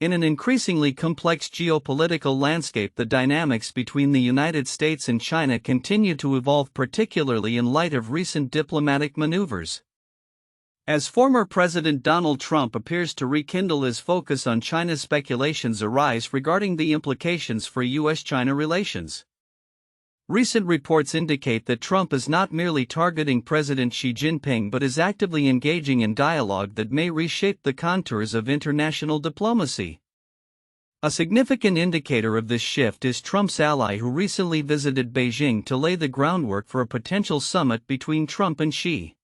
In an increasingly complex geopolitical landscape, the dynamics between the United States and China continue to evolve, particularly in light of recent diplomatic maneuvers. As former President Donald Trump appears to rekindle his focus on China, speculations arise regarding the implications for U.S. China relations. Recent reports indicate that Trump is not merely targeting President Xi Jinping but is actively engaging in dialogue that may reshape the contours of international diplomacy. A significant indicator of this shift is Trump's ally, who recently visited Beijing to lay the groundwork for a potential summit between Trump and Xi.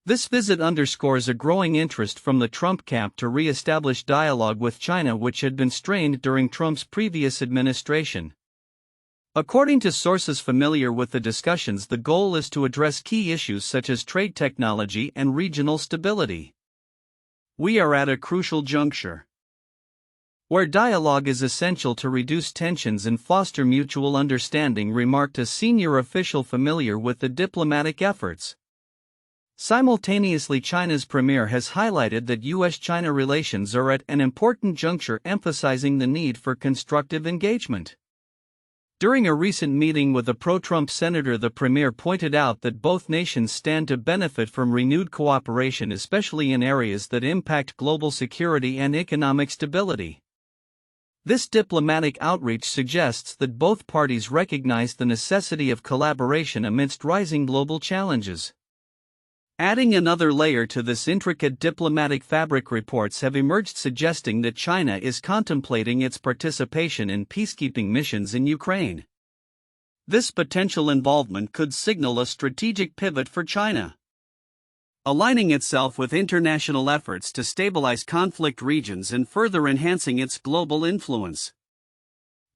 This visit underscores a growing interest from the Trump camp to re-establish dialogue with China, which had been strained during Trump's previous administration. According to sources familiar with the discussions, the goal is to address key issues such as trade, technology, and regional stability. "We are at a crucial juncture where dialogue is essential to reduce tensions and foster mutual understanding," remarked a senior official familiar with the diplomatic efforts. Simultaneously, China's premier has highlighted that U.S.-China relations are at an important juncture, emphasizing the need for constructive engagement. During a recent meeting with a pro-Trump senator, the premier pointed out that both nations stand to benefit from renewed cooperation, especially in areas that impact global security and economic stability. This diplomatic outreach suggests that both parties recognize the necessity of collaboration amidst rising global challenges. Adding another layer to this intricate diplomatic fabric, reports have emerged suggesting that China is contemplating its participation in peacekeeping missions in Ukraine. This potential involvement could signal a strategic pivot for China, aligning itself with international efforts to stabilize conflict regions and further enhancing its global influence.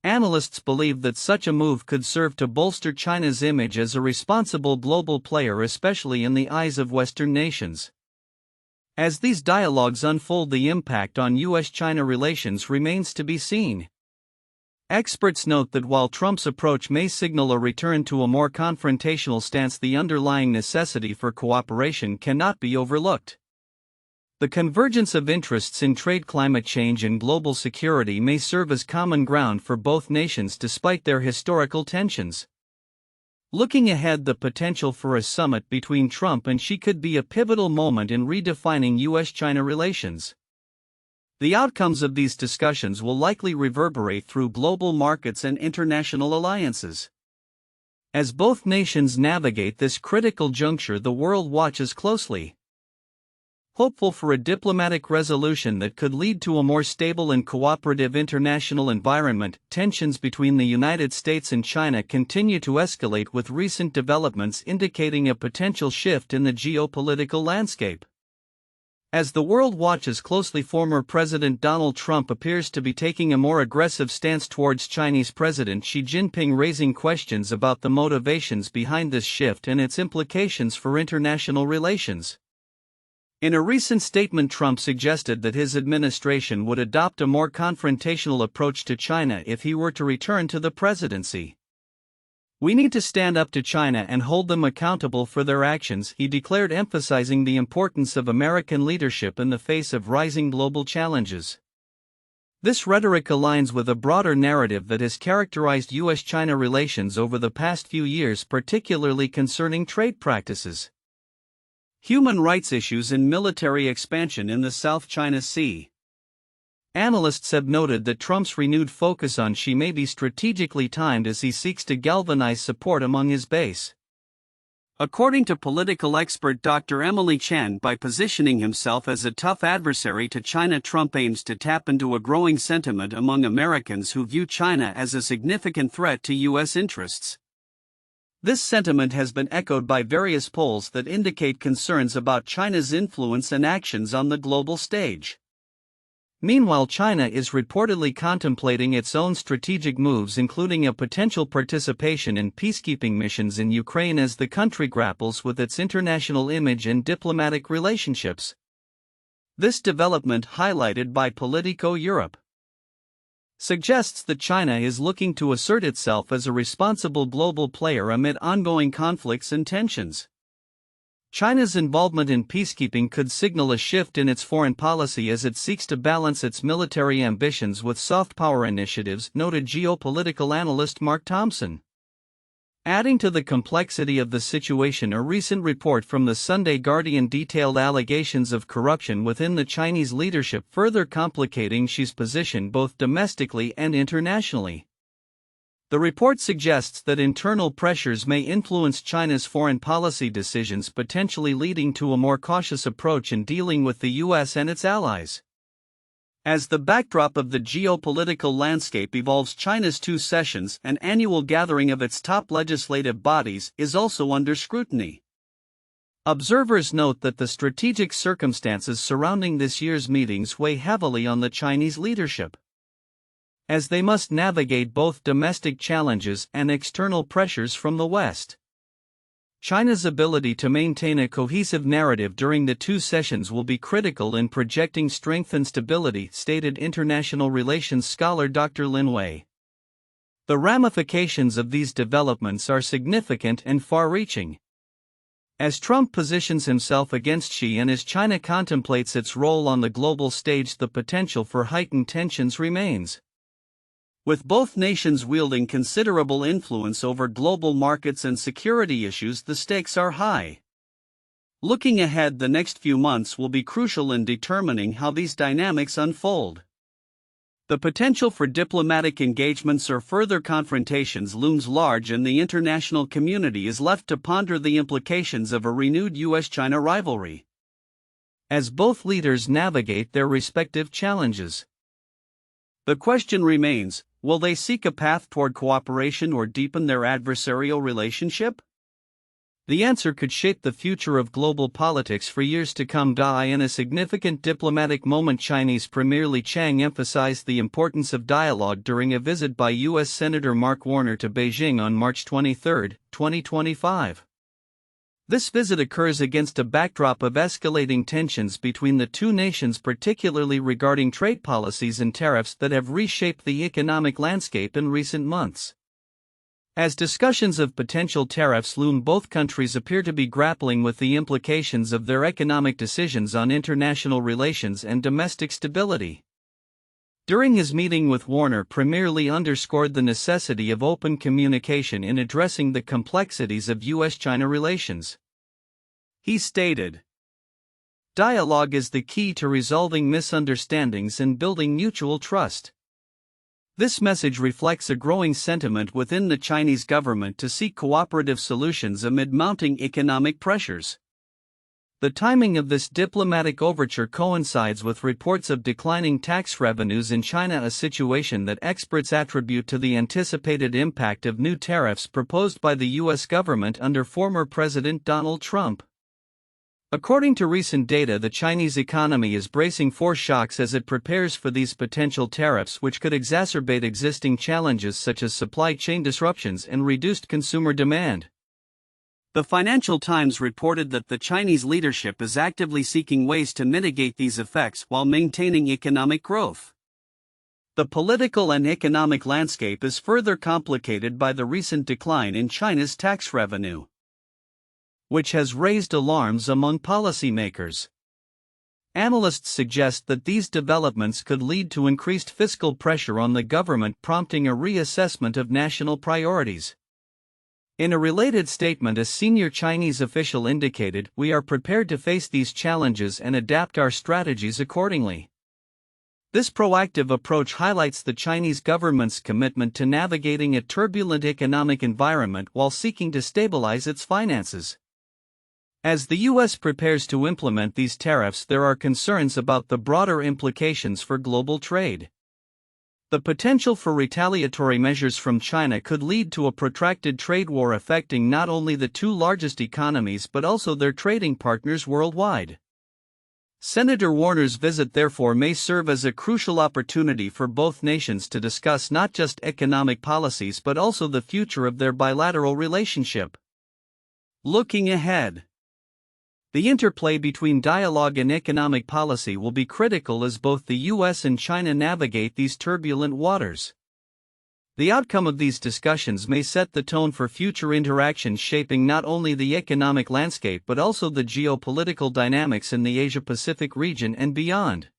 Analysts believe that such a move could serve to bolster China's image as a responsible global player, especially in the eyes of Western nations. As these dialogues unfold, the impact on U.S.-China relations remains to be seen. Experts note that while Trump's approach may signal a return to a more confrontational stance, the underlying necessity for cooperation cannot be overlooked. The convergence of interests in trade, climate change, and global security may serve as common ground for both nations despite their historical tensions. Looking ahead, the potential for a summit between Trump and Xi could be a pivotal moment in redefining U.S.-China relations. The outcomes of these discussions will likely reverberate through global markets and international alliances. As both nations navigate this critical juncture, the world watches closely, hopeful for a diplomatic resolution that could lead to a more stable and cooperative international environment. Tensions between the United States and China continue to escalate, with recent developments indicating a potential shift in the geopolitical landscape. As the world watches closely, former President Donald Trump appears to be taking a more aggressive stance towards Chinese President Xi Jinping, raising questions about the motivations behind this shift and its implications for international relations. In a recent statement, Trump suggested that his administration would adopt a more confrontational approach to China if he were to return to the presidency. "We need to stand up to China and hold them accountable for their actions," he declared, emphasizing the importance of American leadership in the face of rising global challenges. This rhetoric aligns with a broader narrative that has characterized U.S.-China relations over the past few years, particularly concerning trade practices, human rights issues, and military expansion in the South China Sea. Analysts have noted that Trump's renewed focus on Xi may be strategically timed as he seeks to galvanize support among his base. According to political expert Dr. Emily Chen, by positioning himself as a tough adversary to China, Trump aims to tap into a growing sentiment among Americans who view China as a significant threat to U.S. interests. This sentiment has been echoed by various polls that indicate concerns about China's influence and actions on the global stage. Meanwhile, China is reportedly contemplating its own strategic moves, including a potential participation in peacekeeping missions in Ukraine as the country grapples with its international image and diplomatic relationships. This development, highlighted by Politico Europe, suggests that China is looking to assert itself as a responsible global player amid ongoing conflicts and tensions. China's involvement in peacekeeping could signal a shift in its foreign policy as it seeks to balance its military ambitions with soft power initiatives, noted geopolitical analyst Mark Thompson. Adding to the complexity of the situation, a recent report from the Sunday Guardian detailed allegations of corruption within the Chinese leadership, further complicating Xi's position both domestically and internationally. The report suggests that internal pressures may influence China's foreign policy decisions, potentially leading to a more cautious approach in dealing with the U.S. and its allies. As the backdrop of the geopolitical landscape evolves, China's two sessions, an annual gathering of its top legislative bodies, is also under scrutiny. Observers note that the strategic circumstances surrounding this year's meetings weigh heavily on the Chinese leadership, as they must navigate both domestic challenges and external pressures from the West. China's ability to maintain a cohesive narrative during the two sessions will be critical in projecting strength and stability, stated international relations scholar Dr. Lin Wei. The ramifications of these developments are significant and far-reaching. As Trump positions himself against Xi and as China contemplates its role on the global stage, the potential for heightened tensions remains. With both nations wielding considerable influence over global markets and security issues, the stakes are high. Looking ahead, the next few months will be crucial in determining how these dynamics unfold. The potential for diplomatic engagements or further confrontations looms large, and the international community is left to ponder the implications of a renewed U.S. China rivalry as both leaders navigate their respective challenges. The question remains, will they seek a path toward cooperation or deepen their adversarial relationship? The answer could shape the future of global politics for years to come. In a significant diplomatic moment, Chinese Premier Li Qiang emphasized the importance of dialogue during a visit by U.S. Senator Mark Warner to Beijing on March 23, 2025. This visit occurs against a backdrop of escalating tensions between the two nations, particularly regarding trade policies and tariffs that have reshaped the economic landscape in recent months. As discussions of potential tariffs loom, both countries appear to be grappling with the implications of their economic decisions on international relations and domestic stability. During his meeting with Warner, Premier Li underscored the necessity of open communication in addressing the complexities of U.S.-China relations. He stated, "Dialogue is the key to resolving misunderstandings and building mutual trust." This message reflects a growing sentiment within the Chinese government to seek cooperative solutions amid mounting economic pressures. The timing of this diplomatic overture coincides with reports of declining tax revenues in China, a situation that experts attribute to the anticipated impact of new tariffs proposed by the U.S. government under former President Donald Trump. According to recent data, the Chinese economy is bracing for shocks as it prepares for these potential tariffs, which could exacerbate existing challenges such as supply chain disruptions and reduced consumer demand. The Financial Times reported that the Chinese leadership is actively seeking ways to mitigate these effects while maintaining economic growth. The political and economic landscape is further complicated by the recent decline in China's tax revenue, which has raised alarms among policymakers. Analysts suggest that these developments could lead to increased fiscal pressure on the government, prompting a reassessment of national priorities. In a related statement, a senior Chinese official indicated, "We are prepared to face these challenges and adapt our strategies accordingly." This proactive approach highlights the Chinese government's commitment to navigating a turbulent economic environment while seeking to stabilize its finances. As the U.S. prepares to implement these tariffs, there are concerns about the broader implications for global trade. The potential for retaliatory measures from China could lead to a protracted trade war affecting not only the two largest economies but also their trading partners worldwide. Senator Warner's visit therefore may serve as a crucial opportunity for both nations to discuss not just economic policies but also the future of their bilateral relationship. Looking ahead, the interplay between dialogue and economic policy will be critical as both the U.S. and China navigate these turbulent waters. The outcome of these discussions may set the tone for future interactions, shaping not only the economic landscape but also the geopolitical dynamics in the Asia-Pacific region and beyond.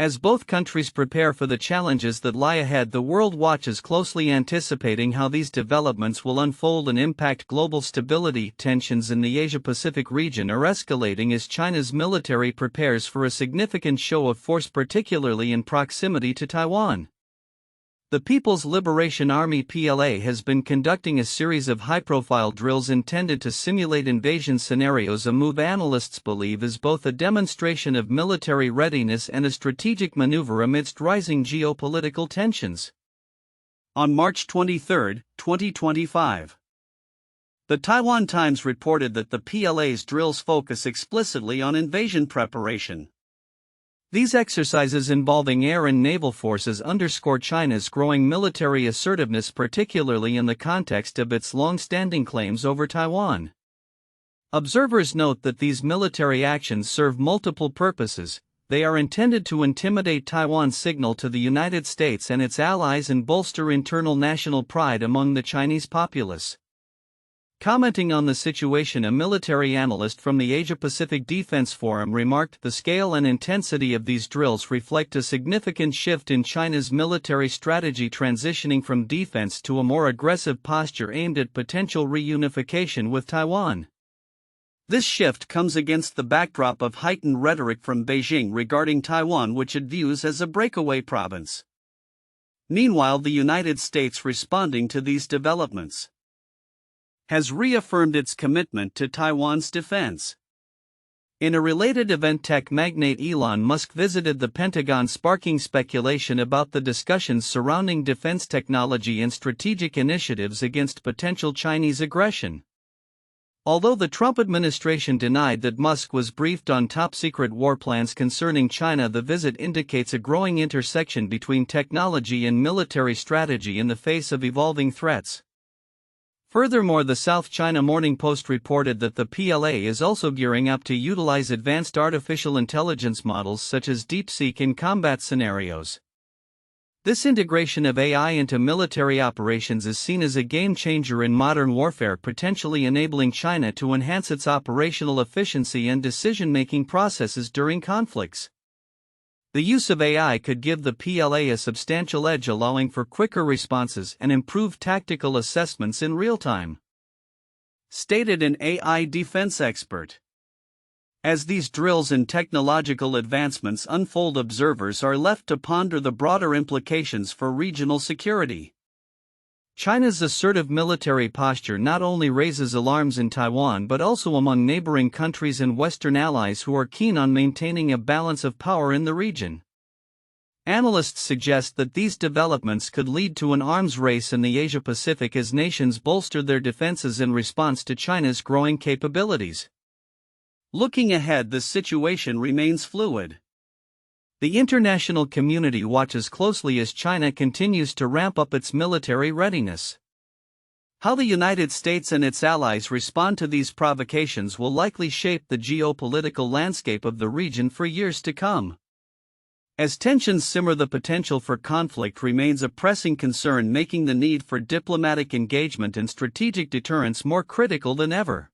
As both countries prepare for the challenges that lie ahead, the world watches closely, anticipating how these developments will unfold and impact global stability. Tensions in the Asia-Pacific region are escalating as China's military prepares for a significant show of force, particularly in proximity to Taiwan. The People's Liberation Army (PLA) has been conducting a series of high-profile drills intended to simulate invasion scenarios, a move analysts believe is both a demonstration of military readiness and a strategic maneuver amidst rising geopolitical tensions. On March 23, 2025, the Taiwan Times reported that the PLA's drills focus explicitly on invasion preparation. These exercises involving air and naval forces underscore China's growing military assertiveness, particularly in the context of its long-standing claims over Taiwan. Observers note that these military actions serve multiple purposes. They are intended to intimidate Taiwan's signal to the United States and its allies and bolster internal national pride among the Chinese populace. Commenting on the situation, a military analyst from the Asia-Pacific Defense Forum remarked, "The scale and intensity of these drills reflect a significant shift in China's military strategy, transitioning from defense to a more aggressive posture aimed at potential reunification with Taiwan." This shift comes against the backdrop of heightened rhetoric from Beijing regarding Taiwan, which it views as a breakaway province. Meanwhile, the United States, responding to these developments, has reaffirmed its commitment to Taiwan's defense. In a related event, tech magnate Elon Musk visited the Pentagon, sparking speculation about the discussions surrounding defense technology and strategic initiatives against potential Chinese aggression. Although the Trump administration denied that Musk was briefed on top-secret war plans concerning China, the visit indicates a growing intersection between technology and military strategy in the face of evolving threats. Furthermore, the South China Morning Post reported that the PLA is also gearing up to utilize advanced artificial intelligence models such as DeepSeek in combat scenarios. This integration of AI into military operations is seen as a game-changer in modern warfare, potentially enabling China to enhance its operational efficiency and decision-making processes during conflicts. The use of AI could give the PLA a substantial edge, allowing for quicker responses and improved tactical assessments in real time, stated an AI defense expert. As these drills and technological advancements unfold, observers are left to ponder the broader implications for regional security. China's assertive military posture not only raises alarms in Taiwan but also among neighboring countries and Western allies who are keen on maintaining a balance of power in the region. Analysts suggest that these developments could lead to an arms race in the Asia-Pacific as nations bolster their defenses in response to China's growing capabilities. Looking ahead, the situation remains fluid. The international community watches closely as China continues to ramp up its military readiness. How the United States and its allies respond to these provocations will likely shape the geopolitical landscape of the region for years to come. As tensions simmer, the potential for conflict remains a pressing concern, making the need for diplomatic engagement and strategic deterrence more critical than ever.